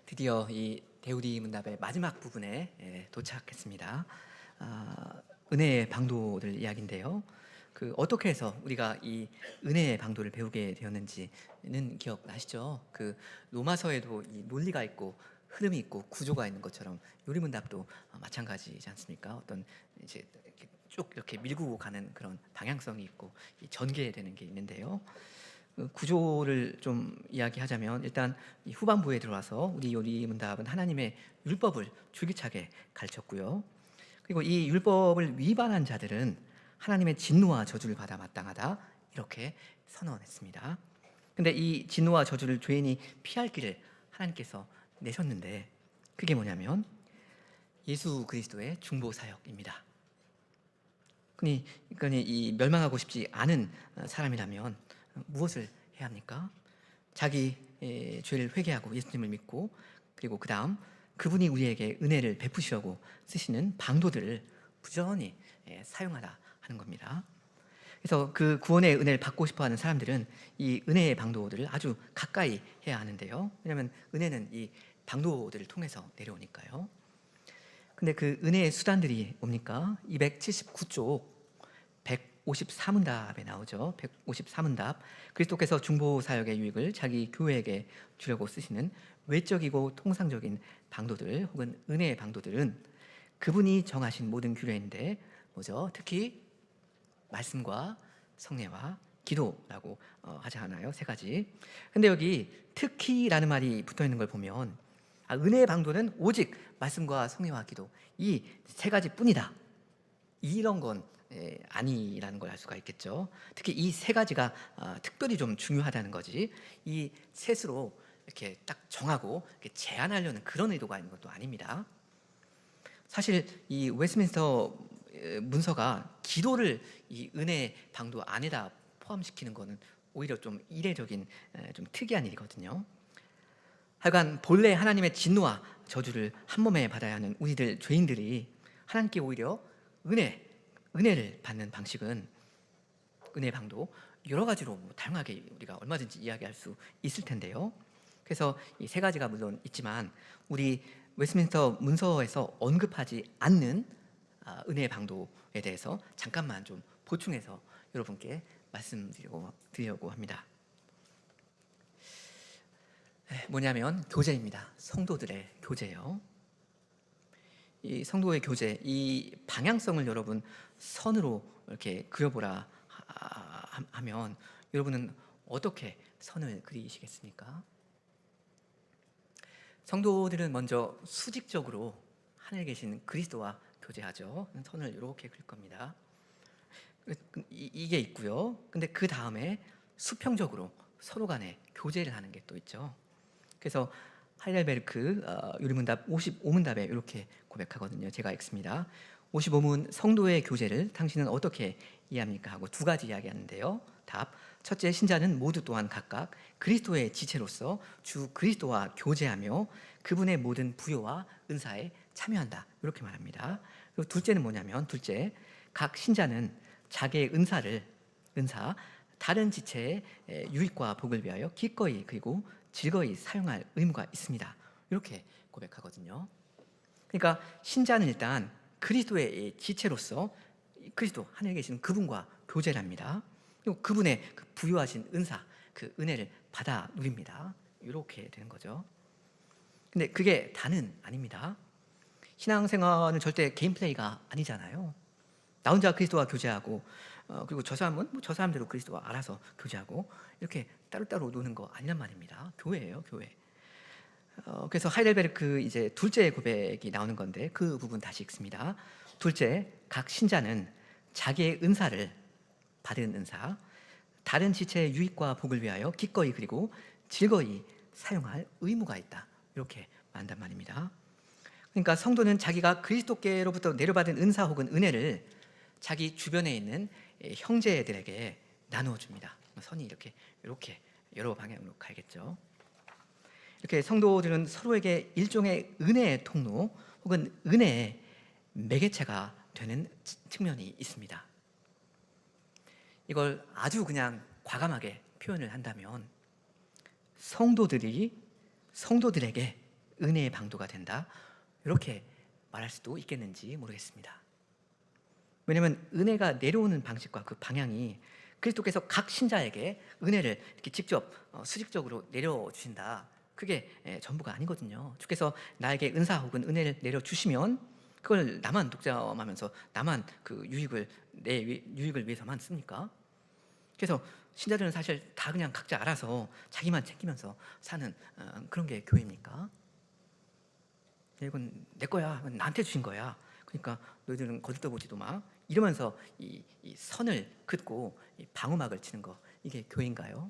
드디어 이 대우리 문답의 마지막 부분에 도착했습니다. 은혜의 방도들 이야기인데요. 어떻게 해서 우리가 이 은혜의 방도를 배우게 되었는지는 기억나시죠? 로마서에도 이 논리가 있고 흐름이 있고 구조가 있는 것처럼 요리문답도 마찬가지지 않습니까? 어떤 이제 이렇게 쭉 이렇게 밀고 가는 그런 방향성이 있고 이 전개되는 게 있는데요. 구조를 좀 이야기하자면 일단 이 후반부에 들어와서 우리 요리문답은 하나님의 율법을 줄기차게 가르쳤고요. 그리고 이 율법을 위반한 자들은 하나님의 진노와 저주를 받아 마땅하다 이렇게 선언했습니다. 근데 이 진노와 저주를 죄인이 피할 길을 하나님께서 내셨는데 그게 뭐냐면 예수 그리스도의 중보 사역입니다. 그러니 이 멸망하고 싶지 않은 사람이라면 무엇을 해야 합니까? 자기 죄를 회개하고 예수님을 믿고 그리고 그 다음 그분이 우리에게 은혜를 베푸시려고 쓰시는 방도들을 부지런히 사용하라 하는 겁니다. 그래서 그 구원의 은혜를 받고 싶어하는 사람들은 이 은혜의 방도들을 아주 가까이 해야 하는데요. 왜냐하면 은혜는 이 방도들을 통해서 내려오니까요. 근데 그 은혜의 수단들이 뭡니까? 279쪽 154문답에 나오죠. 154문답. 그리스도께서 중보 사역의 유익을 자기 교회에게 주려고 쓰시는 외적이고 통상적인 방도들 혹은 은혜의 방도들은 그분이 정하신 모든 규례인데 뭐죠? 특히 말씀과 성례와 기도라고 하지 않아요? 세 가지. 근데 여기 특히라는 말이 붙어 있는 걸 보면 은혜의 방도는 오직 말씀과 성례와 기도 이 세 가지뿐이다. 이런 건 아니라는 걸 알 수가 있겠죠. 특히 이 세 가지가 특별히 좀 중요하다는 거지. 이 셋으로 이렇게 딱 정하고 이렇게 제한하려는 그런 의도가 있는 것도 아닙니다. 사실 이 웨스트민스터 문서가 기도를 이 은혜 방도 안에다 포함시키는 것은 오히려 좀 이례적인 좀 특이한 일이거든요. 하여간 본래 하나님의 진노와 저주를 한 몸에 받아야 하는 우리들 죄인들이 하나님께 오히려 은혜를 받는 방식은 은혜 방도 여러 가지로 다양하게 우리가 얼마든지 이야기할 수 있을 텐데요. 그래서 이 세 가지가 물론 있지만 우리 웨스트민스터 문서에서 언급하지 않는 은혜의 방도에 대해서 잠깐만 좀 보충해서 여러분께 말씀드리려고 합니다. 뭐냐면 교제입니다. 성도들의 교제요. 이 성도의 교제, 이 방향성을 여러분 선으로 이렇게 그려보라 하면 여러분은 어떻게 선을 그리시겠습니까? 성도들은 먼저 수직적으로 하늘에 계신 그리스도와 교제하죠. 선을 이렇게 그릴 겁니다. 이게 있고요. 근데 그 다음에 수평적으로 서로 간에 교제를 하는 게 또 있죠. 그래서 하이델베르크 요리문답 55문답에 이렇게 고백하거든요. 제가 읽습니다. 55문 성도의 교제를 당신은 어떻게 이해합니까? 하고 두 가지 이야기하는데요. 답. 첫째, 신자는 모두 또한 각각 그리스도의 지체로서 주 그리스도와 교제하며 그분의 모든 부요와 은사에 참여한다. 이렇게 말합니다. 그리고 둘째는 뭐냐면 둘째, 각 신자는 자기의 은사 다른 지체의 유익과 복을 위하여 기꺼이 그리고 즐거이 사용할 의무가 있습니다. 이렇게 고백하거든요. 그러니까 신자는 일단 그리스도의 지체로서 그리스도 하늘에 계신 그분과 교제를 합니다. 그리고 그분의 그 부유하신 은사, 그 은혜를 받아 누립니다. 이렇게 되는 거죠. 근데 그게 다는 아닙니다. 신앙생활은 절대 개인 플레이가 아니잖아요. 나 혼자 그리스도와 교제하고 그리고 저 사람은 저 사람대로 그리스도와 알아서 교제하고 이렇게 따로따로 노는 거 아니란 말입니다. 교회예요, 교회. 그래서 하이델베르크 이제 둘째 고백이 나오는 건데 그 부분 다시 읽습니다. 둘째, 각 신자는 자기의 은사를 받은 은사, 다른 지체의 유익과 복을 위하여 기꺼이 그리고 즐거이 사용할 의무가 있다. 이렇게 말한단 말입니다. 그러니까 성도는 자기가 그리스도께로부터 내려받은 은사 혹은 은혜를 자기 주변에 있는 형제들에게 나누어 줍니다. 선이 이렇게 여러 방향으로 가야겠죠. 이렇게 성도들은 서로에게 일종의 은혜의 통로 혹은 은혜의 매개체가 되는 측면이 있습니다. 이걸 아주 그냥 과감하게 표현을 한다면 성도들이 성도들에게 은혜의 방도가 된다. 이렇게 말할 수도 있겠는지 모르겠습니다. 왜냐하면 은혜가 내려오는 방식과 그 방향이 그리스도께서 각 신자에게 은혜를 이렇게 직접 수직적으로 내려주신다. 그게 전부가 아니거든요. 주께서 나에게 은사 혹은 은혜를 내려주시면 그걸 나만 독점하면서 나만 그 내 유익을 위해서만 씁니까? 그래서 신자들은 사실 다 그냥 각자 알아서 자기만 챙기면서 사는 그런 게 교회입니까? 이건 내 거야. 이건 나한테 주신 거야. 그러니까 너희들은 거들떠보지도 마. 이러면서 이 선을 긋고 이 방어막을 치는 거, 이게 교회인가요?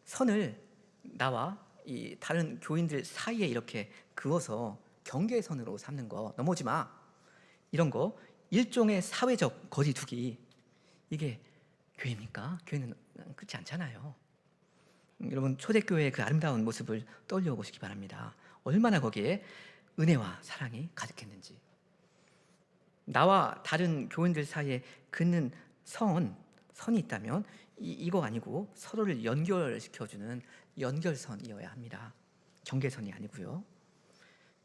선을 나와 이 다른 교인들 사이에 이렇게 그어서 경계선으로 삼는 거, 넘어오지 마. 이런 거 일종의 사회적 거리두기, 이게 교회입니까? 교회는 그렇지 않잖아요. 여러분 초대교회의 그 아름다운 모습을 떠올려 보시기 바랍니다. 얼마나 거기에 은혜와 사랑이 가득했는지. 나와 다른 교인들 사이에 긋는 선이 있다면 이거 아니고 서로를 연결시켜주는 연결선이어야 합니다. 경계선이 아니고요.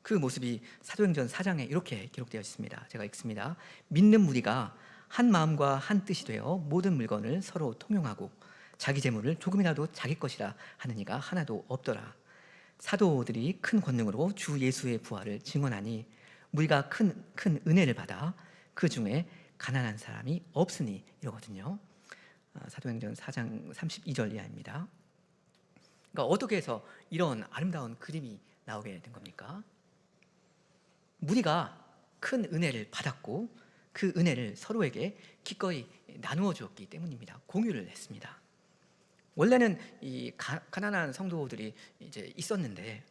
그 모습이 사도행전 4장에 이렇게 기록되어 있습니다. 제가 읽습니다. 믿는 무리가 한 마음과 한 뜻이 되어 모든 물건을 서로 통용하고 자기 재물을 조금이라도 자기 것이라 하는 이가 하나도 없더라. 사도들이 큰 권능으로 주 예수의 부활을 증언하니 무리가 큰 은혜를 받아 그 중에 가난한 사람이 없으니, 이러거든요. 사도행전 4장 32절 이하입니다. 그러니까 어떻게 해서 이런 아름다운 그림이 나오게 된 겁니까? 무리가 큰 은혜를 받았고 그 은혜를 서로에게 기꺼이 나누어 주었기 때문입니다. 공유를 했습니다. 원래는 이 가난한 성도들이 이제 있었는데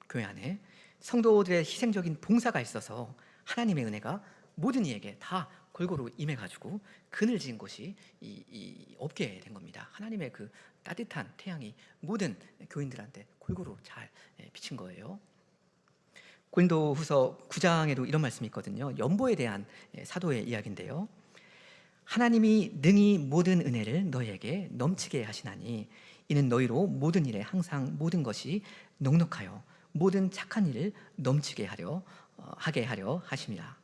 교회 안에 성도들의 희생적인 봉사가 있어서 하나님의 은혜가 모든 이에게 다 골고루 임해가지고 그늘진 곳이 없게 된 겁니다. 하나님의 그 따뜻한 태양이 모든 교인들한테 골고루 잘 비친 거예요. 고린도후서 9장에도 이런 말씀이 있거든요. 연보에 대한 사도의 이야기인데요. 하나님이 능히 모든 은혜를 너희에게 넘치게 하시나니 이는 너희로 모든 일에 항상 모든 것이 넉넉하여 모든 착한 일을 넘치게 하게 하려 하심이라.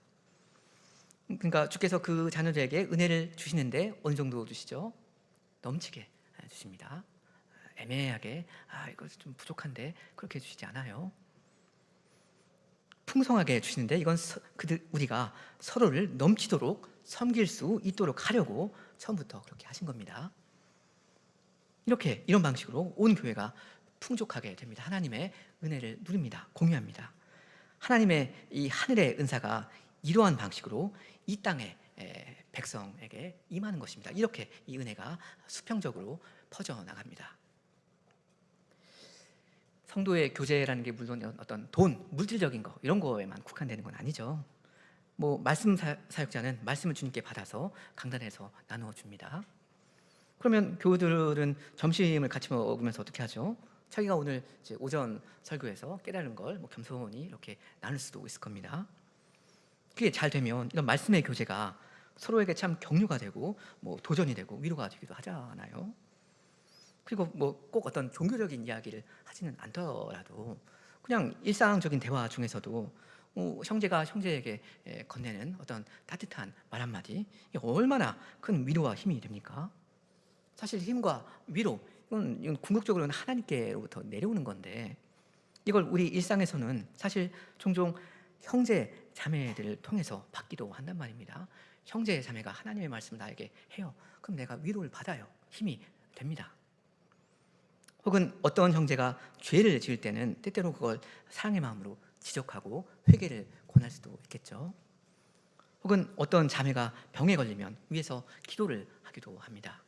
그러니까 주께서 그 자녀들에게 은혜를 주시는데 어느 정도 주시죠? 넘치게 주십니다. 애매하게 이거 좀 부족한데 그렇게 주시지 않아요. 풍성하게 주시는데 이건 우리가 서로를 넘치도록 섬길 수 있도록 하려고 처음부터 그렇게 하신 겁니다. 이런 방식으로 온 교회가 풍족하게 됩니다. 하나님의 은혜를 누립니다. 공유합니다. 하나님의 이 하늘의 은사가 이러한 방식으로 이 땅의 백성에게 임하는 것입니다. 이렇게 이 은혜가 수평적으로 퍼져나갑니다. 성도의 교제라는 게 물론 어떤 돈, 물질적인 거 이런 거에만 국한되는 건 아니죠. 말씀 사역자는 말씀을 주님께 받아서 강단에서 나누어 줍니다. 그러면 교우들은 점심을 같이 먹으면서 어떻게 하죠? 자기가 오늘 이제 오전 설교에서 깨달은 걸 겸손히 이렇게 나눌 수도 있을 겁니다. 그게 잘 되면 이런 말씀의 교제가 서로에게 참 격려가 되고 도전이 되고 위로가 되기도 하잖아요. 그리고 꼭 어떤 종교적인 이야기를 하지는 않더라도 그냥 일상적인 대화 중에서도 형제가 형제에게 건네는 어떤 따뜻한 말 한마디, 이게 얼마나 큰 위로와 힘이 됩니까? 사실 힘과 위로, 이건 궁극적으로는 하나님께로부터 내려오는 건데 이걸 우리 일상에서는 사실 종종 형제 자매들을 통해서 받기도 한단 말입니다. 형제 자매가 하나님의 말씀을 나에게 해요. 그럼 내가 위로를 받아요. 힘이 됩니다. 혹은 어떤 형제가 죄를 지을 때는 때때로 그걸 사랑의 마음으로 지적하고 회개를 권할 수도 있겠죠. 혹은 어떤 자매가 병에 걸리면 위에서 기도를 하기도 합니다.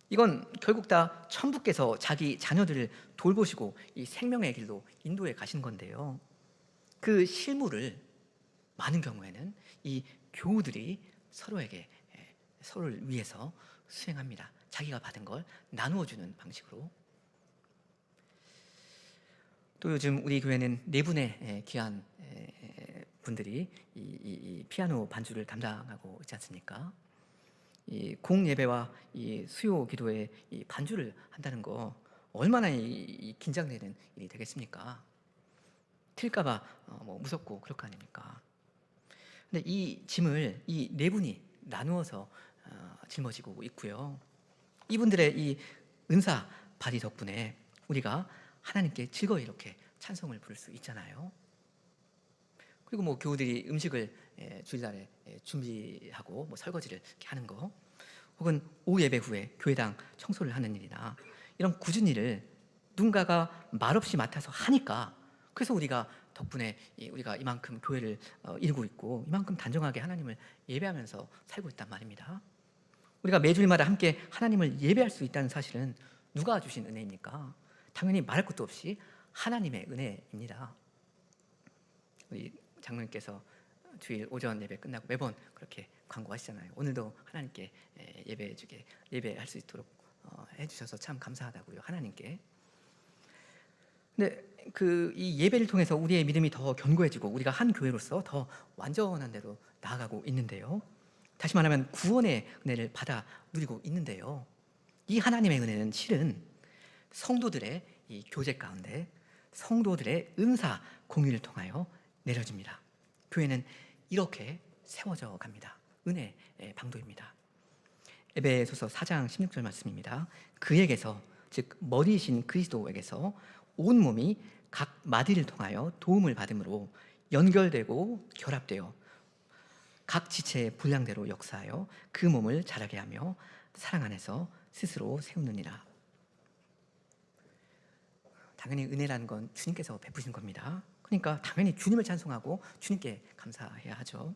이건 결국 다 천부께서 자기 자녀들을 돌보시고 이 생명의 길로 인도해 가신 건데요. 그 실무를 많은 경우에는 이 교우들이 서로를 위해서 수행합니다. 자기가 받은 걸 나누어주는 방식으로. 또 요즘 우리 교회는 네 분의 귀한 분들이 이 피아노 반주를 담당하고 있지 않습니까? 이 공예배와 이 수요 기도에 이 반주를 한다는 거 얼마나 이 긴장되는 일이 되겠습니까? 튈까봐 뭐 무섭고 그럴 거 아닙니까? 근데 이 짐을 이 네 분이 나누어서 짊어지고 있고요. 이분들의 이 은사 발휘 덕분에 우리가 하나님께 즐거이 이렇게 찬송을 부를 수 있잖아요. 그리고 뭐 교우들이 음식을 주일날에 준비하고 뭐 설거지를 이렇게 하는 거, 혹은 오후 예배 후에 교회당 청소를 하는 일이나 이런 굳은 일을 누군가가 말없이 맡아서 하니까, 그래서 우리가 덕분에 우리가 이만큼 교회를 이루고 있고 이만큼 단정하게 하나님을 예배하면서 살고 있단 말입니다. 우리가 매주일마다 함께 하나님을 예배할 수 있다는 사실은 누가 주신 은혜입니까? 당연히 말할 것도 없이 하나님의 은혜입니다. 우리 장로님께서 주일 오전 예배 끝나고 매번 그렇게 광고하시잖아요. 오늘도 하나님께 예배할 수 있도록 해주셔서 참 감사하다고요, 하나님께. 근데 이 예배를 통해서 우리의 믿음이 더 견고해지고 우리가 한 교회로서 더 완전한 대로 나아가고 있는데요. 다시 말하면 구원의 은혜를 받아 누리고 있는데요. 이 하나님의 은혜는 실은 성도들의 이 교제 가운데 성도들의 은사 공유를 통하여 내려집니다. 교회는 이렇게 세워져 갑니다. 은혜의 방도입니다. 에베소서 4장 16절 말씀입니다. 그에게서, 즉 머리이신 그리스도에게서 온 몸이 각 마디를 통하여 도움을 받음으로 연결되고 결합되어 각 지체의 분량대로 역사하여 그 몸을 자라게 하며 사랑 안에서 스스로 세우느니라. 당연히 은혜라는 건 주님께서 베푸신 겁니다. 그러니까 당연히 주님을 찬송하고 주님께 감사해야 하죠.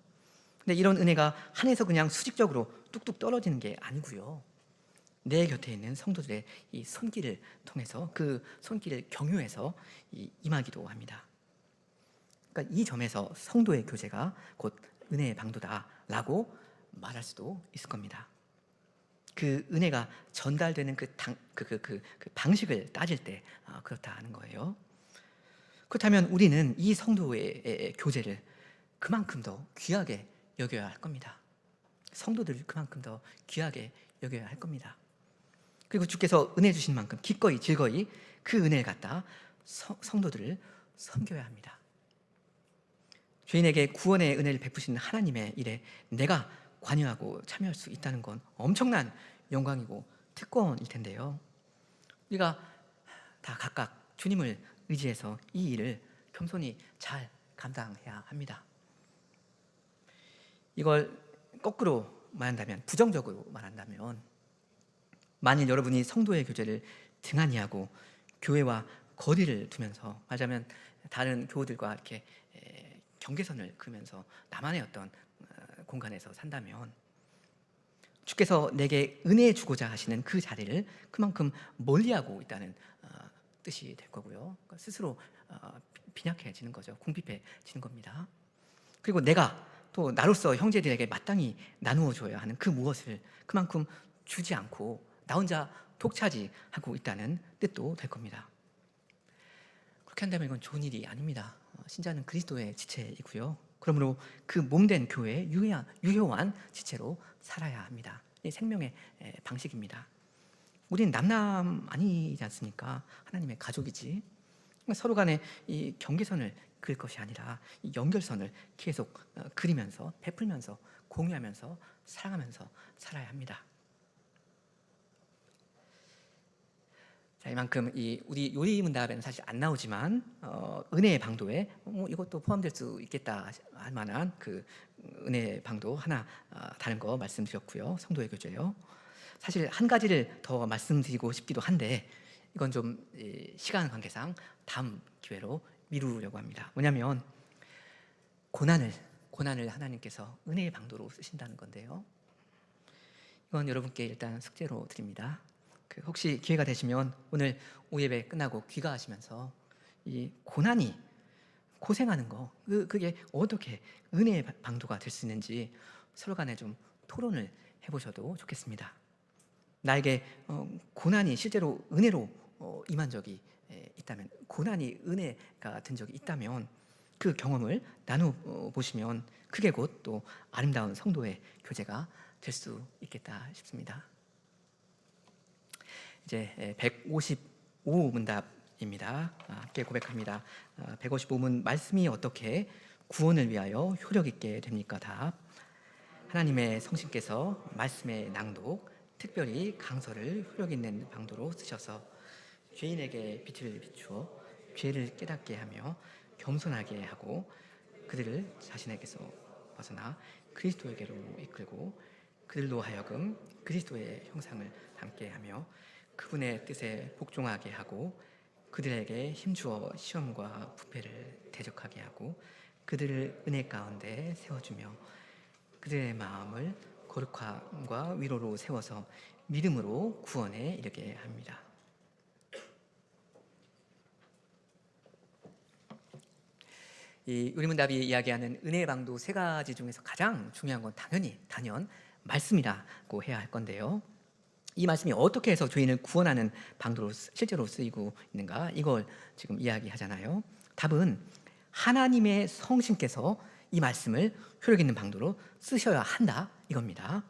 근데 이런 은혜가 하늘에서 그냥 수직적으로 뚝뚝 떨어지는 게 아니고요. 내 곁에 있는 성도들의 이 손길을 통해서 그 손길을 경유해서 임하기도 합니다. 그러니까 이 점에서 성도의 교제가 곧 은혜의 방도다라고 말할 수도 있을 겁니다. 그 은혜가 전달되는 그 방식을 따질 때 그렇다 하는 거예요. 그렇다면 우리는 이 성도의 교제를 그만큼 더 귀하게 여겨야 할 겁니다. 성도들을 그만큼 더 귀하게 여겨야 할 겁니다. 그리고 주께서 은혜 주신 만큼 기꺼이 즐거이 그 은혜를 갖다 성도들을 섬겨야 합니다. 죄인에게 구원의 은혜를 베푸신 하나님의 일에 내가 관여하고 참여할 수 있다는 건 엄청난 영광이고 특권일 텐데요. 우리가 다 각각 주님을 의지해서 이 일을 겸손히 잘 감당해야 합니다. 이걸 거꾸로 말한다면, 부정적으로 말한다면, 만일 여러분이 성도의 교제를 등한히 하고 교회와 거리를 두면서, 말하자면 다른 교우들과 이렇게 경계선을 그으면서 나만의 어떤 공간에서 산다면, 주께서 내게 은혜 주고자 하시는 그 자리를 그만큼 멀리하고 있다는 뜻이 될 거고요. 그러니까 스스로 빈약해지는 거죠. 궁핍해지는 겁니다. 그리고 내가 또 나로서 형제들에게 마땅히 나누어 줘야 하는 그 무엇을 그만큼 주지 않고 나 혼자 독차지하고 있다는 뜻도 될 겁니다. 그렇게 한다면 이건 좋은 일이 아닙니다. 신자는 그리스도의 지체이고요. 그러므로 그 몸된 교회의 유효한 지체로 살아야 합니다. 이 생명의 방식입니다. 우리는 남남 아니지 않습니까? 하나님의 가족이지. 서로 간에 이 경계선을 그을 것이 아니라 이 연결선을 계속 그리면서 베풀면서 공유하면서 사랑하면서 살아야 합니다. 자, 이만큼 우리 요리문답에는 사실 안 나오지만 은혜의 방도에 이것도 포함될 수 있겠다 할 만한 그 은혜의 방도 하나 다른 거 말씀드렸고요. 성도의 교제요. 사실 한 가지를 더 말씀드리고 싶기도 한데 이건 좀 시간 관계상 다음 기회로 미루려고 합니다. 뭐냐면 고난을 하나님께서 은혜의 방도로 쓰신다는 건데요. 이건 여러분께 일단 숙제로 드립니다. 혹시 기회가 되시면 오늘 오후 예배 끝나고 귀가하시면서 이 고생하는 거 그게 어떻게 은혜의 방도가 될 수 있는지 서로 간에 좀 토론을 해보셔도 좋겠습니다. 나에게 고난이 실제로 은혜로 임한 적이 있다면, 고난이 은혜가 된 적이 있다면 그 경험을 나눠보시면 그게 곧 또 아름다운 성도의 교제가 될 수 있겠다 싶습니다. 이제 5문답입니다. 함께 고백합니다. 155문 말씀이 어떻게 구원을 위하여 효력 있게 됩니까? 답. 하나님의 성신께서 말씀의 낭독, 특별히 강서를 효력 있는 방도로 쓰셔서 죄인에게 빛을 비추어 죄를 깨닫게 하며 겸손하게 하고 그들을 자신에게서 벗어나 그리스도에게로 이끌고 그들로 하여금 그리스도의 형상을 닮게 하며 그분의 뜻에 복종하게 하고 그들에게 힘주어 시험과 부패를 대적하게 하고 그들을 은혜 가운데 세워주며 그들의 마음을 거룩함과 위로로 세워서 믿음으로 구원에 이르게 합니다. 이 우리문답이 이야기하는 은혜의 방도 세 가지 중에서 가장 중요한 건 단연 말씀이라고 해야 할 건데요. 이 말씀이 어떻게 해서 죄인을 구원하는 방도로 실제로 쓰이고 있는가, 이걸 지금 이야기하잖아요. 답은 하나님의 성신께서 이 말씀을 효력 있는 방도로 쓰셔야 한다, 이겁니다.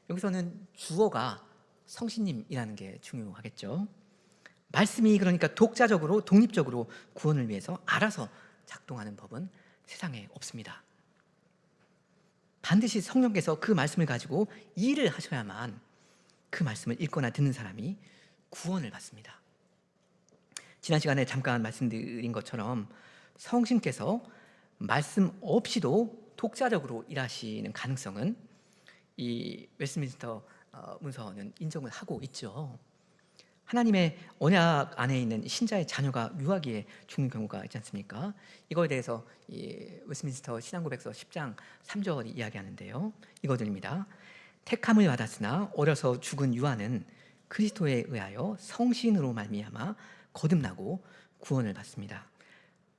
여기서는 주어가 성신님이라는 게 중요하겠죠. 말씀이 그러니까 독자적으로 독립적으로 구원을 위해서 알아서 작동하는 법은 세상에 없습니다. 반드시 성령께서 그 말씀을 가지고 일을 하셔야만 그 말씀을 읽거나 듣는 사람이 구원을 받습니다. 지난 시간에 잠깐 말씀드린 것처럼 성신께서 말씀 없이도 독자적으로 일하시는 가능성은 이 웨스트민스터 문서는 인정을 하고 있죠. 하나님의 언약 안에 있는 신자의 자녀가 유아기에 죽는 경우가 있지 않습니까? 이거에 대해서 이 웨스트민스터 신앙고백서 10장 3절이 이야기하는데요. 이거들입니다. 택함을 받았으나 어려서 죽은 유아는 그리스도에 의하여 성신으로 말미암아 거듭나고 구원을 받습니다.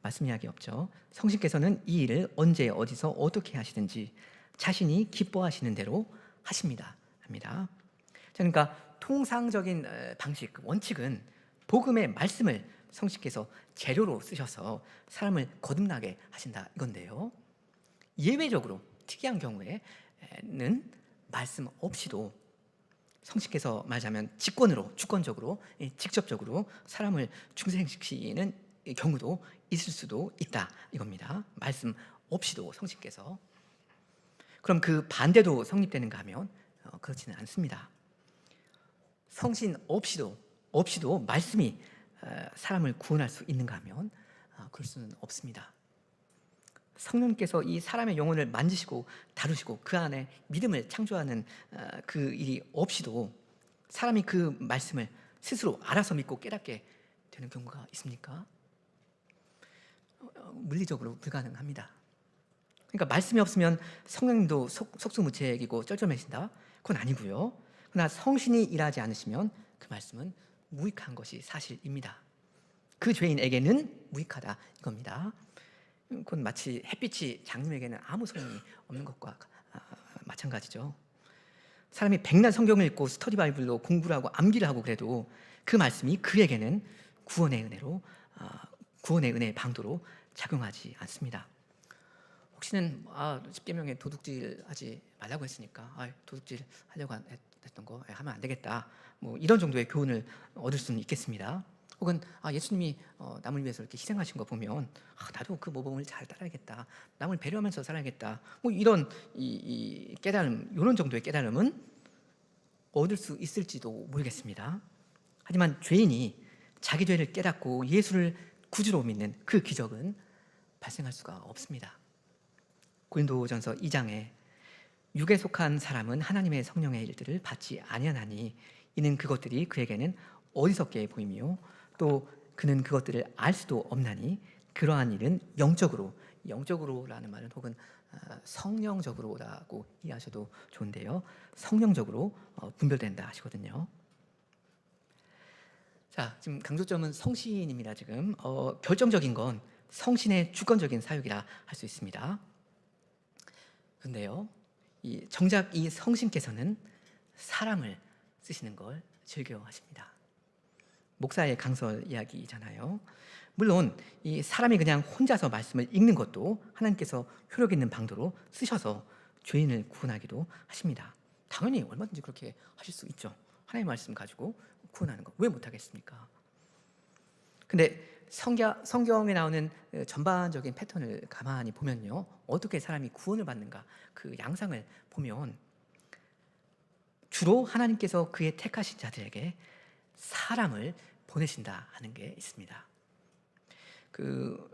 말씀 이야기 없죠. 성신께서는 이 일을 언제 어디서 어떻게 하시든지 자신이 기뻐하시는 대로 하십니다. 합니다. 그러니까 통상적인 방식, 원칙은 복음의 말씀을 성신께서 재료로 쓰셔서 사람을 거듭나게 하신다, 이건데요. 예외적으로 특이한 경우에는 말씀 없이도 성신께서 말하자면 주권적으로 직접적으로 사람을 중생시키는 경우도 있을 수도 있다, 이겁니다. 말씀 없이도 성신께서. 그럼 그 반대도 성립되는가 하면 그렇지는 않습니다. 성신 없이도 말씀이 사람을 구원할 수 있는가 하면 그럴 수는 없습니다. 성령께서 이 사람의 영혼을 만지시고 다루시고 그 안에 믿음을 창조하는 그 일이 없이도 사람이 그 말씀을 스스로 알아서 믿고 깨닫게 되는 경우가 있습니까? 물리적으로 불가능합니다. 그러니까 말씀이 없으면 성령님도 속수무책이고 쩔쩔매신다, 그건 아니고요. 그러나 성신이 일하지 않으시면 그 말씀은 무익한 것이 사실입니다. 그 죄인에게는 무익하다, 이겁니다. 그건 마치 햇빛이 장님에게는 아무 소용이 없는 것과 마찬가지죠. 사람이 백날 성경을 읽고 스터디 바이블로 공부를 하고 암기를 하고 그래도 그 말씀이 그에게는 구원의 은혜의 방도로 작용하지 않습니다. 혹시는 십계명에 도둑질 하지 말라고 했으니까 도둑질 하려고 했던 거 하면 안 되겠다, 뭐 이런 정도의 교훈을 얻을 수는 있겠습니다. 혹은 예수님이 남을 위해서 이렇게 희생하신 거 보면 나도 그 모범을 잘 따라야겠다, 남을 배려하면서 살아야겠다, 뭐 이런 이 깨달음, 이런 정도의 깨달음은 얻을 수 있을지도 모르겠습니다. 하지만 죄인이 자기 죄를 깨닫고 예수를 구주로 믿는 그 기적은 발생할 수가 없습니다. 고린도전서 2장에 육에 속한 사람은 하나님의 성령의 일들을 받지 아니하나니 이는 그것들이 그에게는 어리석게 보이며 또 그는 그것들을 알 수도 없나니 그러한 일은 영적으로라는 말은 혹은 성령적으로라고 이해하셔도 좋은데요, 성령적으로 분별된다 하시거든요. 자, 지금 강조점은 성신입니다. 지금 결정적인 건 성신의 주권적인 사역이라 할 수 있습니다. 그런데요, 정작 이 성신께서는 사람을 쓰시는 걸 즐겨하십니다. 목사의 강설 이야기잖아요. 물론 이 사람이 그냥 혼자서 말씀을 읽는 것도 하나님께서 효력 있는 방도로 쓰셔서 죄인을 구원하기도 하십니다. 당연히 얼마든지 그렇게 하실 수 있죠. 하나님의 말씀 가지고 구원하는 거 왜 못하겠습니까? 근데 성경에 나오는 전반적인 패턴을 가만히 보면요, 어떻게 사람이 구원을 받는가, 그 양상을 보면 주로 하나님께서 그의 택하신 자들에게 사람을 보내신다 하는 게 있습니다. 그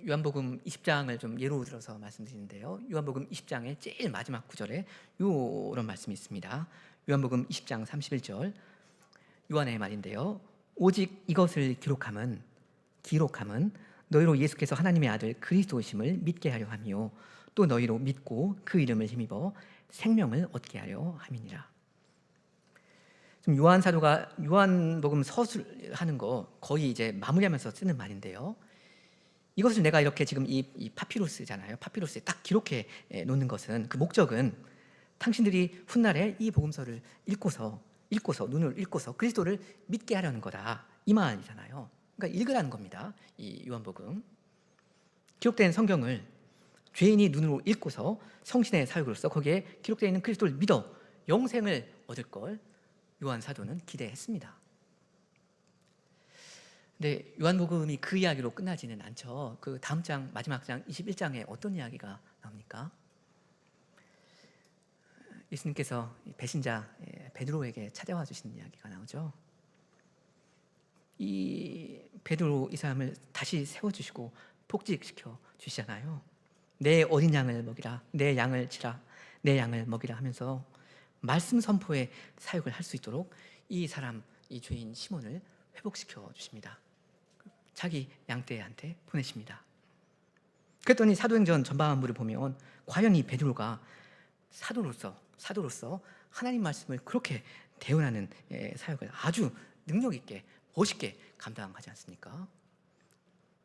요한복음 20장을 좀 예로 들어서 말씀드리는데요, 요한복음 20장의 제일 마지막 구절에 이런 말씀이 있습니다. 요한복음 20장 31절, 요한의 말인데요, 오직 이것을 기록함은 너희로 예수께서 하나님의 아들 그리스도이심을 믿게 하려 함이요 또 너희로 믿고 그 이름을 힘입어 생명을 얻게 하려 함이니라. 지금 요한 사도가 요한복음 서술하는 거 거의 이제 마무리하면서 쓰는 말인데요, 이것을 내가 이렇게 지금 이 파피루스잖아요, 파피루스에 딱 기록해 놓는 것은, 그 목적은 당신들이 훗날에 이 복음서를 읽고서 눈을 읽고서 그리스도를 믿게 하려는 거다, 이 말이잖아요. 그러니까 읽으라는 겁니다. 이 요한복음 기록된 성경을 죄인이 눈으로 읽고서 성신의 사역으로서 거기에 기록되어 있는 그리스도를 믿어 영생을 얻을 걸 요한 사도는 기대했습니다. 근데 요한복음이 그 이야기로 끝나지는 않죠. 그 다음 장, 마지막 장 21장에 어떤 이야기가 나옵니까? 예수님께서 배신자 베드로에게 찾아와 주신 이야기가 나오죠. 이 베드로, 이 사람을 다시 세워주시고 복직시켜 주시잖아요. 내 어린 양을 먹이라, 내 양을 치라, 내 양을 먹이라 하면서 말씀 선포의 사역을 할 수 있도록 이 사람, 이 죄인 시몬을 회복시켜 주십니다. 자기 양떼한테 보내십니다. 그랬더니 사도행전 전반부를 보면 과연 이 베드로가 사도로서 하나님 말씀을 그렇게 대언하는 사역을 아주 능력 있게 멋있게 감당하지 않습니까?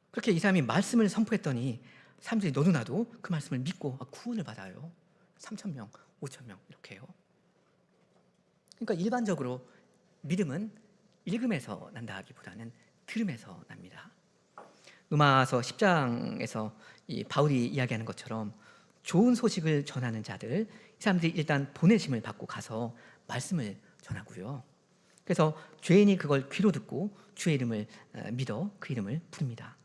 그렇게 이 사람이 말씀을 선포했더니 사람들이 너도 나도 그 말씀을 믿고 구원을 받아요. 3,000명, 5,000명 이렇게 해요. 그러니까 일반적으로 믿음은 읽음에서 난다 하기보다는 들음에서 납니다. 로마서 10장에서 이 바울이 이야기하는 것처럼 좋은 소식을 전하는 자들, 이 사람들이 일단 보내심을 받고 가서 말씀을 전하고요. 그래서 죄인이 그걸 귀로 듣고 주의 이름을 믿어 그 이름을 부릅니다.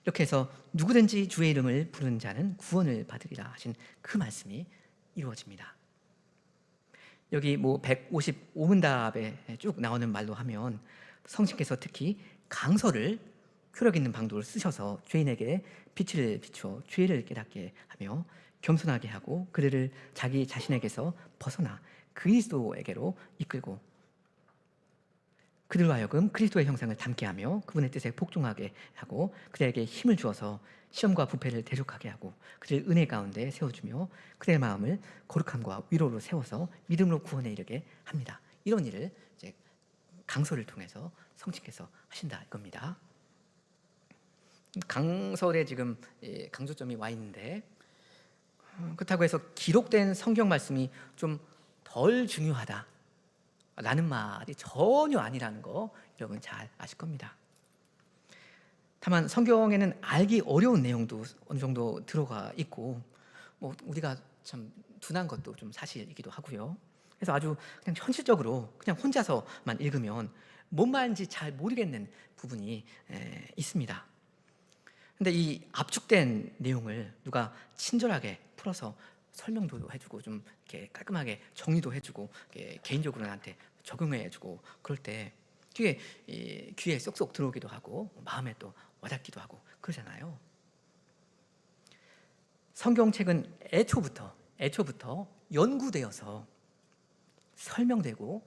이렇게 해서 누구든지 주의 이름을 부르는 자는 구원을 받으리라 하신 그 말씀이 이루어집니다. 여기 155문답에 쭉 나오는 말로 하면 성신께서 특히 강서를 효력 있는 방도를 쓰셔서 죄인에게 빛을 비추어 죄를 깨닫게 하며 겸손하게 하고 그들을 자기 자신에게서 벗어나 그리스도에게로 이끌고 그들로 하여금 그리스도의 형상을 닮게 하며 그분의 뜻에 복종하게 하고 그들에게 힘을 주어서 시험과 부패를 대적하게 하고 그들을 은혜 가운데 세워주며 그들의 마음을 거룩함과 위로로 세워서 믿음으로 구원에 이르게 합니다. 이런 일을 이제 강설을 통해서 성신께서 하신다 이겁니다. 강설에 지금 강조점이 와 있는데, 그렇다고 해서 기록된 성경 말씀이 좀 덜 중요하다 라는 말이 전혀 아니라는 거 여러분 잘 아실 겁니다. 다만 성경에는 알기 어려운 내용도 어느 정도 들어가 있고 우리가 참 둔한 것도 좀 사실이기도 하고요. 그래서 아주 그냥 현실적으로 그냥 혼자서만 읽으면 뭔 말인지 잘 모르겠는 부분이 있습니다. 근데 이 압축된 내용을 누가 친절하게 풀어서 설명도 해주고 좀 이렇게 깔끔하게 정리도 해주고 개인적으로 나한테 적용해주고 그럴 때 귀에 쏙쏙 들어오기도 하고 마음에 또 와닿기도 하고 그러잖아요. 성경책은 애초부터 연구되어서 설명되고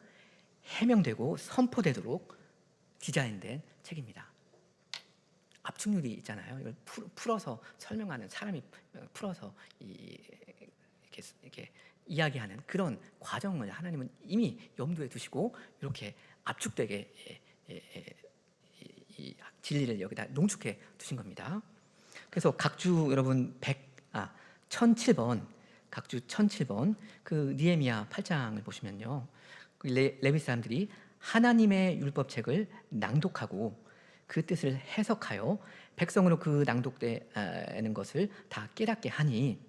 해명되고 선포되도록 디자인된 책입니다. 압축률이 있잖아요. 이걸 풀어서 설명하는 사람이 풀어서 이렇게 이야기하는 그런 과정을 하나님은 이미 염두에 두시고 이렇게 압축되게 이 진리를 여기다 농축해 두신 겁니다. 그래서 각주 여러분 1007번 각주 1007번 그 느헤미야 8장을 보시면요, 그 레위 사람들이 하나님의 율법책을 낭독하고 그 뜻을 해석하여 백성으로 그 낭독되는 것을 다 깨닫게 하니,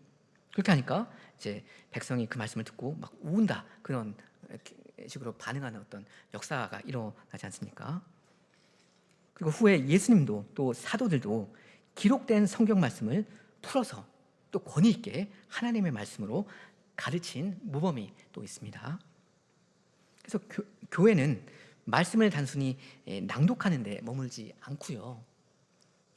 그렇게 하니까 이제 백성이 그 말씀을 듣고 막 우은다, 그런 식으로 반응하는 어떤 역사가 일어나지 않습니까? 그리고 후에 예수님도 또 사도들도 기록된 성경 말씀을 풀어서 또 권위 있게 하나님의 말씀으로 가르친 모범이 또 있습니다. 그래서 교회는 말씀을 단순히 낭독하는 데 머물지 않고요.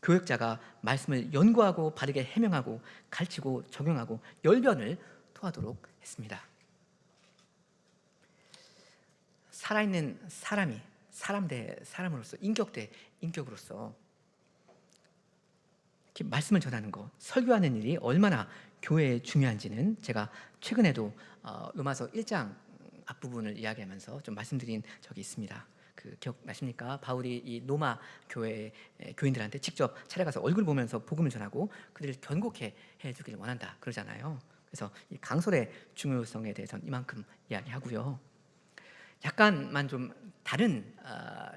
교역자가 말씀을 연구하고 바르게 해명하고 가르치고 적용하고 열변을 토하도록 했습니다. 살아있는 사람이 사람 대 사람으로서 인격 대 인격으로서 이렇게 말씀을 전하는 것, 설교하는 일이 얼마나 교회에 중요한지는 제가 최근에도 로마서 1장 앞부분을 이야기하면서 좀 말씀드린 적이 있습니다. 그 기억나십니까? 바울이 이 로마 교회 교인들한테 직접 찾아가서 얼굴 보면서 복음을 전하고 그들을 견고케 해주기를 원한다 그러잖아요. 그래서 이 강설의 중요성에 대해서는 이만큼 이야기하고요. 약간만 좀 다른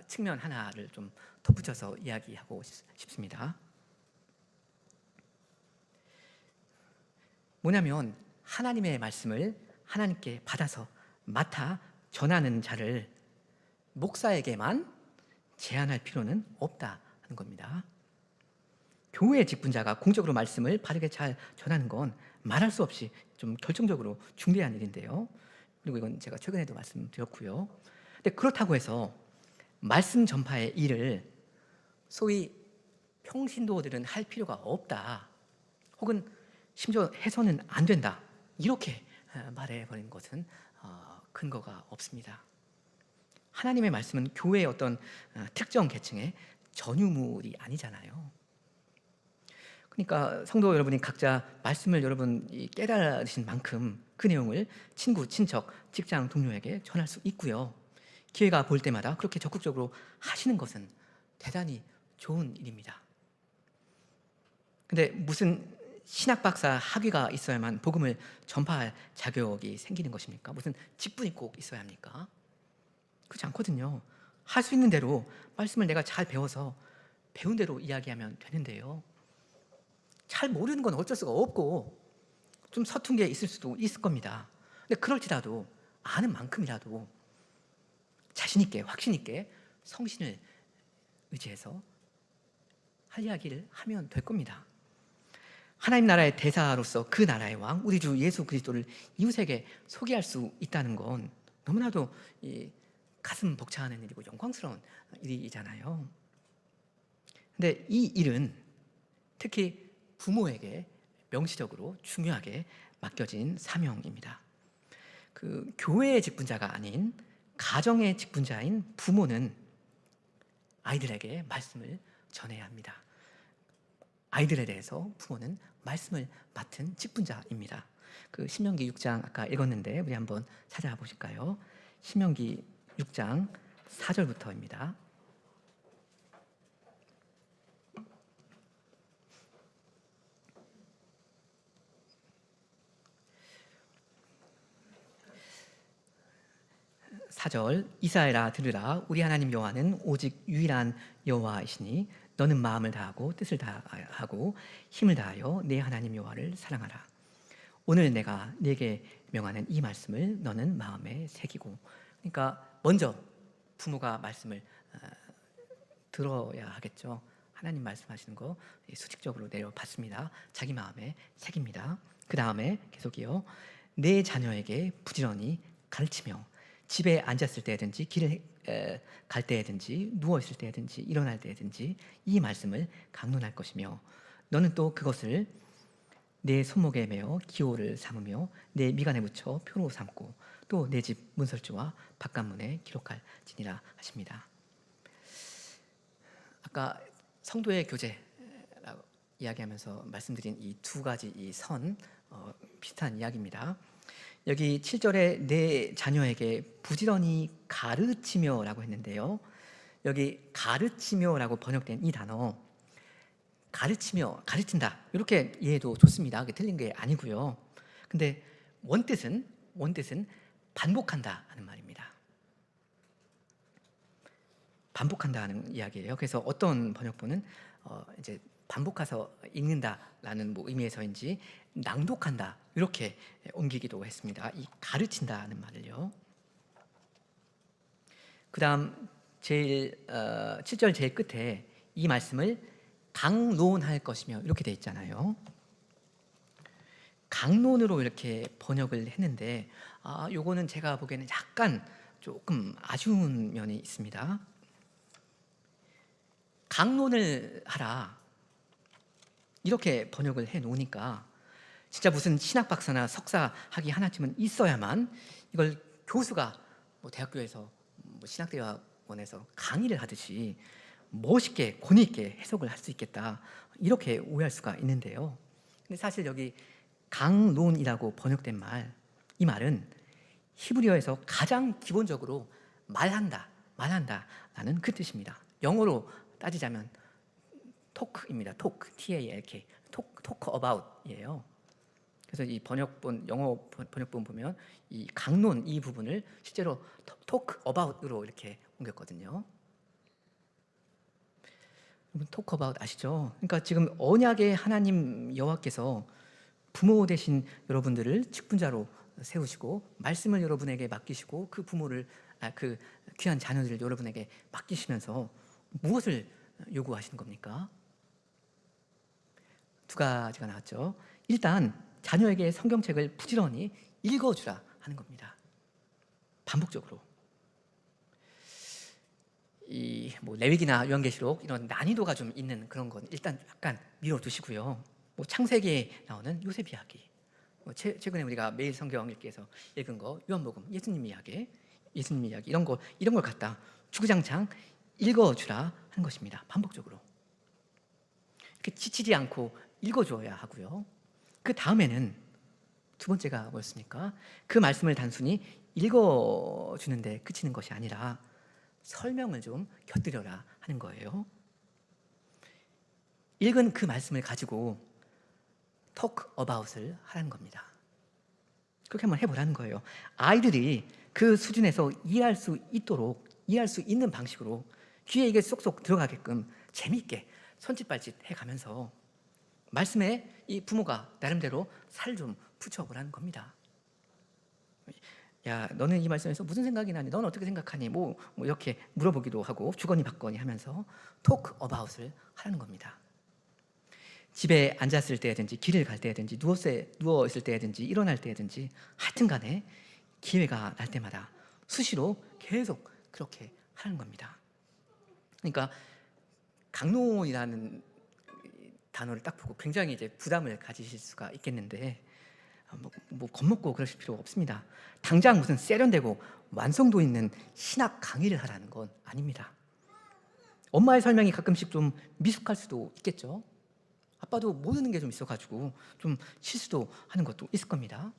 측면 하나를 좀 덧붙여서 이야기하고 싶습니다. 뭐냐면 하나님의 말씀을 하나님께 받아서 맡아 전하는 자를 목사에게만 제한할 필요는 없다는 겁니다. 교회의 직분자가 공적으로 말씀을 바르게 잘 전하는 건 말할 수 없이 좀 결정적으로 중대한 일인데요. 그리고 이건 제가 최근에도 말씀드렸고요. 근데 그렇다고 해서 말씀 전파의 일을 소위 평신도들은 할 필요가 없다, 혹은 심지어 해서는 안 된다, 이렇게 말해버린 것은 근거가 없습니다. 하나님의 말씀은 교회의 어떤 특정 계층의 전유물이 아니잖아요. 그러니까 성도 여러분이 각자 말씀을 여러분 깨달으신 만큼 그 내용을 친구, 친척, 직장 동료에게 전할 수 있고요. 기회가 볼 때마다 그렇게 적극적으로 하시는 것은 대단히 좋은 일입니다. 근데 무슨 신학 박사 학위가 있어야만 복음을 전파할 자격이 생기는 것입니까? 무슨 직분이 꼭 있어야 합니까? 그렇지 않거든요. 할 수 있는 대로 말씀을 내가 잘 배워서 배운 대로 이야기하면 되는데요. 잘 모르는 건 어쩔 수가 없고 좀 서툰 게 있을 수도 있을 겁니다. 근데 그럴지라도 아는 만큼이라도 자신 있게, 확신 있게 성신을 의지해서 할 이야기를 하면 될 겁니다. 하나님 나라의 대사로서 그 나라의 왕, 우리 주 예수 그리스도를 이웃에게 소개할 수 있다는 건 너무나도 가슴 벅차는 일이고 영광스러운 일이잖아요. 근데 이 일은 특히 부모에게 명시적으로 중요하게 맡겨진 사명입니다. 그 교회의 직분자가 아닌 가정의 직분자인 부모는 아이들에게 말씀을 전해야 합니다. 아이들에 대해서 부모는 말씀을 맡은 직분자입니다. 그 신명기 6장 아까 읽었는데 우리 한번 찾아보실까요? 신명기 6장 4절부터입니다. 사절, 이스라엘아 들으라, 우리 하나님 여호와는 오직 유일한 여호와이시니 너는 마음을 다하고 뜻을 다하고 힘을 다하여 내 하나님 여호와를 사랑하라. 오늘 내가 네게 명하는 이 말씀을 너는 마음에 새기고. 그러니까 먼저 부모가 말씀을 들어야 하겠죠. 하나님 말씀하시는 거 수직적으로 내려받습니다. 자기 마음에 새깁니다. 그 다음에 계속이요, 내 자녀에게 부지런히 가르치며 집에 앉았을 때든지 길을 갈 때든지 누워있을 때든지 일어날 때든지 이 말씀을 강론할 것이며 너는 또 그것을 내 손목에 매어 기호를 삼으며 내 미간에 붙여 표로 삼고 또 내 집 문설주와 바깥문에 기록할지니라 하십니다. 아까 성도의 교제라고 이야기하면서 말씀드린 이 두 가지 이 선 비슷한 이야기입니다. 여기 7절에 내 자녀에게 부지런히 가르치며라고 했는데요. 여기 가르치며라고 번역된 이 단어, 가르치며, 가르친다, 이렇게 이해해도 좋습니다. 그게 틀린 게 아니고요. 근데 원뜻은 반복한다 하는 말입니다. 반복한다 하는 이야기예요. 그래서 어떤 번역본은 이제 반복해서 읽는다라는 의미에서인지 낭독한다 이렇게 옮기기도 했습니다. 이 가르친다는 말을요. 그 다음 제일 7절 제일 끝에 이 말씀을 강론할 것이며 이렇게 돼 있잖아요. 강론으로 이렇게 번역을 했는데 요거는 제가 보기에는 약간 조금 아쉬운 면이 있습니다. 강론을 하라 이렇게 번역을 해 놓으니까 진짜 무슨 신학 박사나 석사 학위 하나쯤은 있어야만 이걸 교수가 뭐 대학교에서 뭐 신학대학원에서 강의를 하듯이 멋있게 권위 있게 해석을 할 수 있겠다 이렇게 오해할 수가 있는데요. 근데 사실 여기 강론이라고 번역된 말, 이 말은 히브리어에서 가장 기본적으로 말한다라는 그 뜻입니다. 영어로 따지자면 talk입니다. talk, T-A-L-K, talk about이에요. 그래서 이 영어 번역본 보면 이 강론 이 부분을 실제로 talk about으로 이렇게 옮겼거든요. 여러분 talk about 아시죠? 그러니까 지금 언약의 하나님 여호와께서 부모 되신 여러분들을 직분자로 세우시고 말씀을 여러분에게 맡기시고 그 부모를 그 귀한 자녀들을 여러분에게 맡기시면서 무엇을 요구하시는 겁니까? 두 가지가 나왔죠. 일단 자녀에게 성경책을 부지런히 읽어주라 하는 겁니다. 반복적으로. 이 뭐 레위기나 요한계시록 이런 난이도가 좀 있는 그런 건 일단 약간 미뤄두시고요. 뭐 창세기에 나오는 요셉 이야기, 뭐 최근에 우리가 매일 성경 읽기에서 읽은 거 요한복음, 예수님 이야기 이런 걸 갖다 주구장창 읽어주라 하는 것입니다. 반복적으로 이렇게 지치지 않고 읽어줘야 하고요. 그 다음에는 두 번째가 뭐였습니까? 그 말씀을 단순히 읽어주는데 그치는 것이 아니라 설명을 좀 곁들여라 하는 거예요. 읽은 그 말씀을 가지고 talk about을 하라는 겁니다. 그렇게 한번 해보라는 거예요. 아이들이 그 수준에서 이해할 수 있는 방식으로 귀에 이게 쏙쏙 들어가게끔 재미있게 손짓발짓 해가면서 말씀에 이 부모가 나름대로 살 좀 붙여보라는 겁니다. 야, 너는 이 말씀에서 무슨 생각이 나니? 넌 어떻게 생각하니? 뭐 이렇게 물어보기도 하고 주거니 받거니 하면서 talk about을 하라는 겁니다. 집에 앉았을 때든지 길을 갈 때든지 누워 있을 때든지 일어날 때든지 하여튼 간에 기회가 날 때마다 수시로 계속 그렇게 하는 겁니다. 그러니까 강론이라는 단어를 딱 보고 굉장히 이제 부담을 가지실 수가 있겠는데 뭐 겁먹고 그러실 필요 없습니다. 당장 무슨 세련되고 완성도 있는 신학 강의를 하라는 건 아닙니다. 엄마의 설명이 가끔씩 좀 미숙할 수도 있겠죠. 아빠도 모르는 게 좀 있어가지고 좀 실수도 하는 것도 있을 겁니다.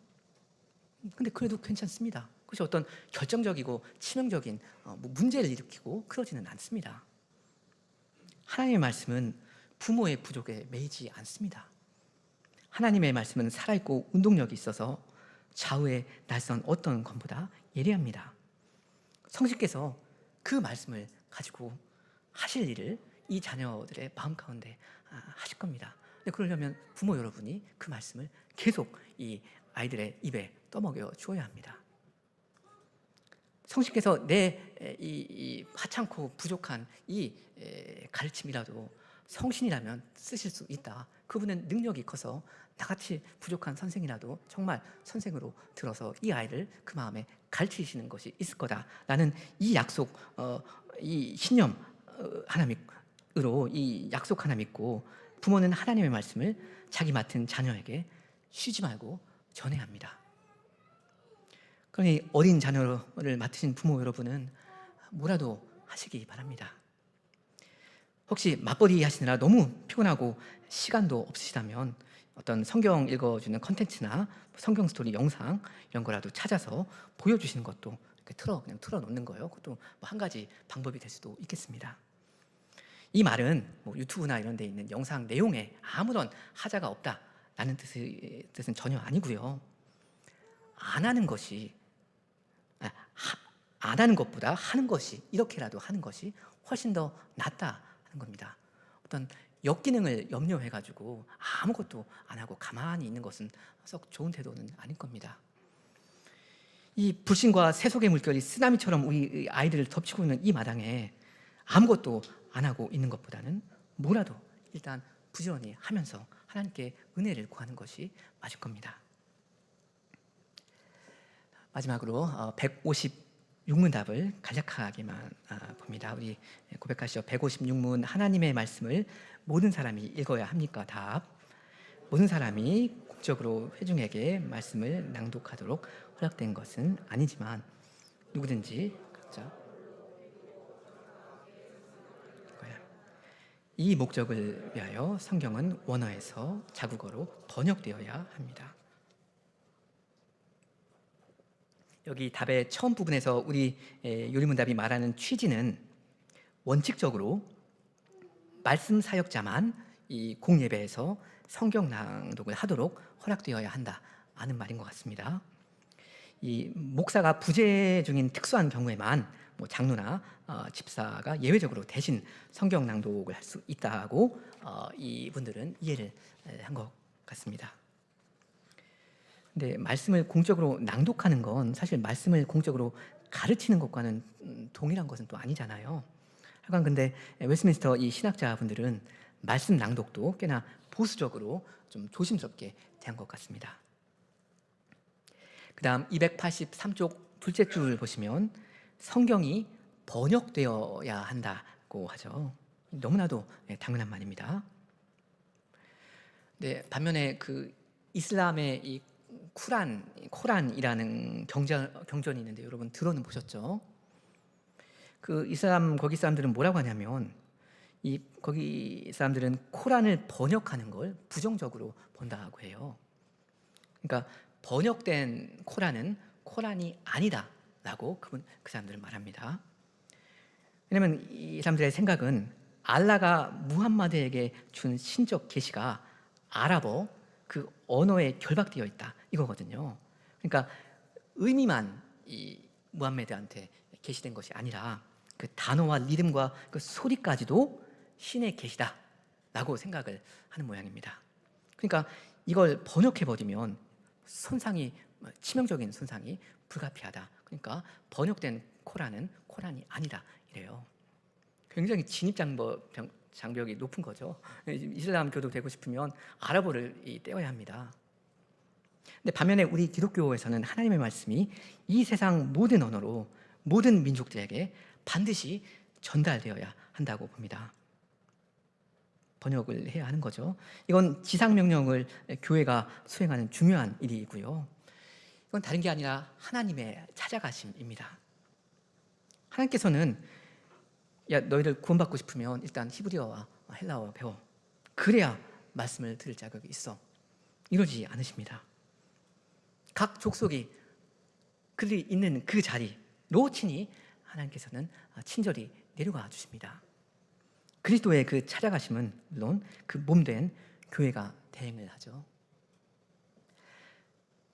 근데 그래도 괜찮습니다. 그것이 어떤 결정적이고 치명적인 뭐 문제를 일으키고 그러지는 않습니다. 하나님의 말씀은 부모의 부족에 매이지 않습니다. 하나님의 말씀은 살아있고 운동력이 있어서 좌우의 날선 어떤 검보다 예리합니다. 성신께서 그 말씀을 가지고 하실 일을 이 자녀들의 마음 가운데 하실 겁니다. 근데 그러려면 부모 여러분이 그 말씀을 계속 이 아이들의 입에 떠먹여 주어야 합니다. 성신께서 내 이 하찮고 부족한 이 가르침이라도 성신이라면 쓰실 수 있다. 그분은 능력이 커서 나같이 부족한 선생이라도 정말 선생으로 들어서 이 아이를 그 마음에 가르치시는 것이 있을 거다라는 이 약속, 이 신념 하나 믿으로 이 약속 하나 믿고 부모는 하나님의 말씀을 자기 맡은 자녀에게 쉬지 말고 전해야 합니다. 그러니 어린 자녀를 맡으신 부모 여러분은 뭐라도 하시기 바랍니다. 혹시 맞벌이 하시느라 너무 피곤하고 시간도 없으시다면 어떤 성경 읽어주는 컨텐츠나 성경 스토리 영상 이런 거라도 찾아서 보여주시는 것도 그냥 틀어놓는 거예요. 그것도 뭐 한 가지 방법이 될 수도 있겠습니다. 이 말은 뭐 유튜브나 이런 데 있는 영상 내용에 아무런 하자가 없다라는 뜻은 전혀 아니고요. 안 하는 것보다 하는 것이, 이렇게라도 하는 것이 훨씬 더 낫다 하는 겁니다. 어떤 역기능을 염려해가지고 아무것도 안 하고 가만히 있는 것은 썩 좋은 태도는 아닐 겁니다. 이 불신과 세속의 물결이 쓰나미처럼 우리 아이들을 덮치고 있는 이 마당에 아무것도 안 하고 있는 것보다는 뭐라도 일단 부지런히 하면서 하나님께 은혜를 구하는 것이 맞을 겁니다. 마지막으로 156문답을 간략하게만 봅니다. 우리 고백하시죠. 156문 하나님의 말씀을 모든 사람이 읽어야 합니까? 답. 모든 사람이 공적으로 회중에게 말씀을 낭독하도록 허락된 것은 아니지만 누구든지 각자 이 목적을 위하여 성경은 원어에서 자국어로 번역되어야 합니다. 여기 답의 처음 부분에서 우리 요리문답이 말하는 취지는 원칙적으로 말씀 사역자만 이 공예배에서 성경 낭독을 하도록 허락되어야 한다는 말인 것 같습니다. 이 목사가 부재 중인 특수한 경우에만 뭐 장로나 집사가 예외적으로 대신 성경 낭독을 할 수 있다고 이분들은 이해를 한 것 같습니다. 근데 말씀을 공적으로 낭독하는 건 사실 말씀을 공적으로 가르치는 것과는 동일한 것은 또 아니잖아요. 하여간 근데 웨스민스터 이 신학자분들은 말씀 낭독도 꽤나 보수적으로 좀 조심스럽게 대한 것 같습니다. 그 다음 283쪽 둘째 줄 보시면 성경이 번역되어야 한다고 하죠. 너무나도 당연한 말입니다. 네, 반면에 그 이슬람의 이 코란이라는 경전이 있는데 여러분 들어는 보셨죠? 그 이슬람 거기 사람들은 뭐라고 하냐면 거기 사람들은 코란을 번역하는 걸 부정적으로 본다고 해요. 그러니까 번역된 코란은 코란이 아니다라고 그 사람들은 말합니다. 왜냐하면 이 사람들의 생각은 알라가 무함마드에게 준 신적 계시가 아랍어 그 언어에 결박되어 있다 이거거든요. 그러니까 의미만 이 무함마드한테 계시된 것이 아니라 그 단어와 리듬과 그 소리까지도 신의 계시다라고 생각을 하는 모양입니다. 그러니까 이걸 번역해 버리면 치명적인 손상이 불가피하다. 그러니까 번역된 코란은 코란이 아니다 이래요. 굉장히 장벽이 높은 거죠. 이슬람교도 되고 싶으면 아랍어를 떼어야 합니다. 근데 반면에 우리 기독교에서는 하나님의 말씀이 이 세상 모든 언어로 모든 민족들에게 반드시 전달되어야 한다고 봅니다. 번역을 해야 하는 거죠. 이건 지상명령을 교회가 수행하는 중요한 일이고요. 이건 다른 게 아니라 하나님의 찾아가심입니다. 하나님께서는 야 너희들 구원받고 싶으면 일단 히브리어와 헬라어 배워. 그래야 말씀을 들을 자격이 있어. 이러지 않으십니다. 각 족속이 그들이 있는 그 자리로 친히 하나님께서는 친절히 내려가 주십니다. 그리스도의 그 찾아가심은 물론 그 몸된 교회가 대행을 하죠.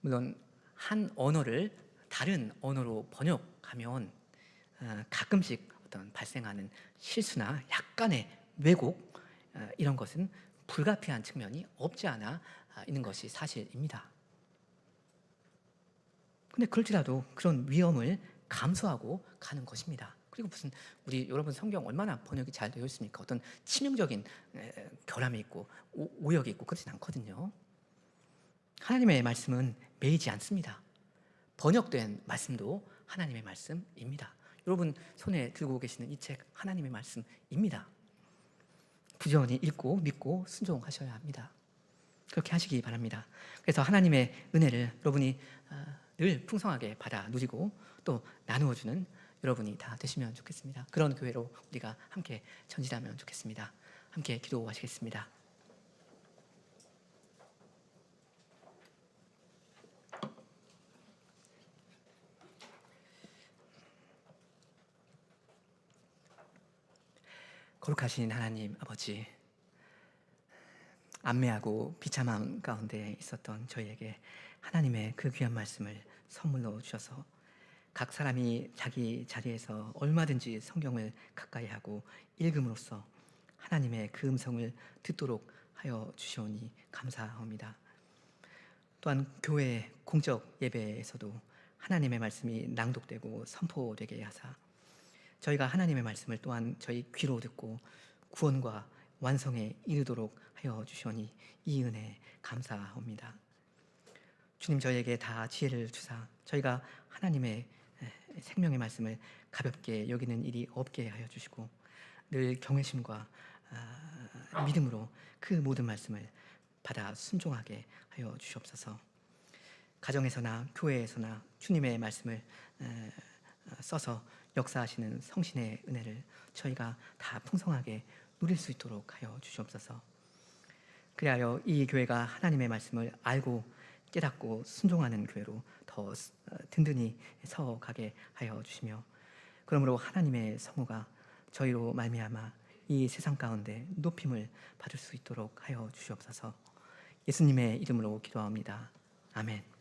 물론 한 언어를 다른 언어로 번역하면 가끔씩 어떤 발생하는 실수나 약간의 왜곡 이런 것은 불가피한 측면이 없지 않아 있는 것이 사실입니다. 근데 그럴지라도 그런 위험을 감수하고 가는 것입니다. 그리고 무슨 여러분 성경 얼마나 번역이 잘 되어 있습니까? 어떤 치명적인 결함이 있고 오역이 있고 그렇진 않거든요. 하나님의 말씀은 매이지 않습니다. 번역된 말씀도 하나님의 말씀입니다. 여러분 손에 들고 계시는 이 책 하나님의 말씀입니다. 부지런히 읽고 믿고 순종하셔야 합니다. 그렇게 하시기 바랍니다. 그래서 하나님의 은혜를 여러분이 늘 풍성하게 받아 누리고 또 나누어주는 여러분이 다 되시면 좋겠습니다. 그런 교회로 우리가 함께 전진하면 좋겠습니다. 함께 기도하시겠습니다. 거룩하신 하나님 아버지, 안매하고 비참함 가운데 있었던 저희에게 하나님의 그 귀한 말씀을 선물로 주셔서 각 사람이 자기 자리에서 얼마든지 성경을 가까이 하고 읽음으로써 하나님의 그 음성을 듣도록 하여 주시오니 감사합니다. 또한 교회 공적 예배에서도 하나님의 말씀이 낭독되고 선포되게 하사 저희가 하나님의 말씀을 또한 저희 귀로 듣고 구원과 완성에 이르도록 하여 주시오니 이 은혜 감사합니다. 주님, 저희에게 다 지혜를 주사 저희가 하나님의 생명의 말씀을 가볍게 여기는 일이 없게 하여 주시고 늘 경외심과 믿음으로 그 모든 말씀을 받아 순종하게 하여 주시옵소서. 가정에서나 교회에서나 주님의 말씀을 써서 역사하시는 성신의 은혜를 저희가 다 풍성하게 누릴 수 있도록 하여 주시옵소서. 그리하여 이 교회가 하나님의 말씀을 알고 깨닫고 순종하는 교회로 더 든든히 서가게 하여 주시며, 그러므로 하나님의 성호가 저희로 말미암아 이 세상 가운데 높임을 받을 수 있도록 하여 주시옵소서. 예수님의 이름으로 기도합니다. 아멘.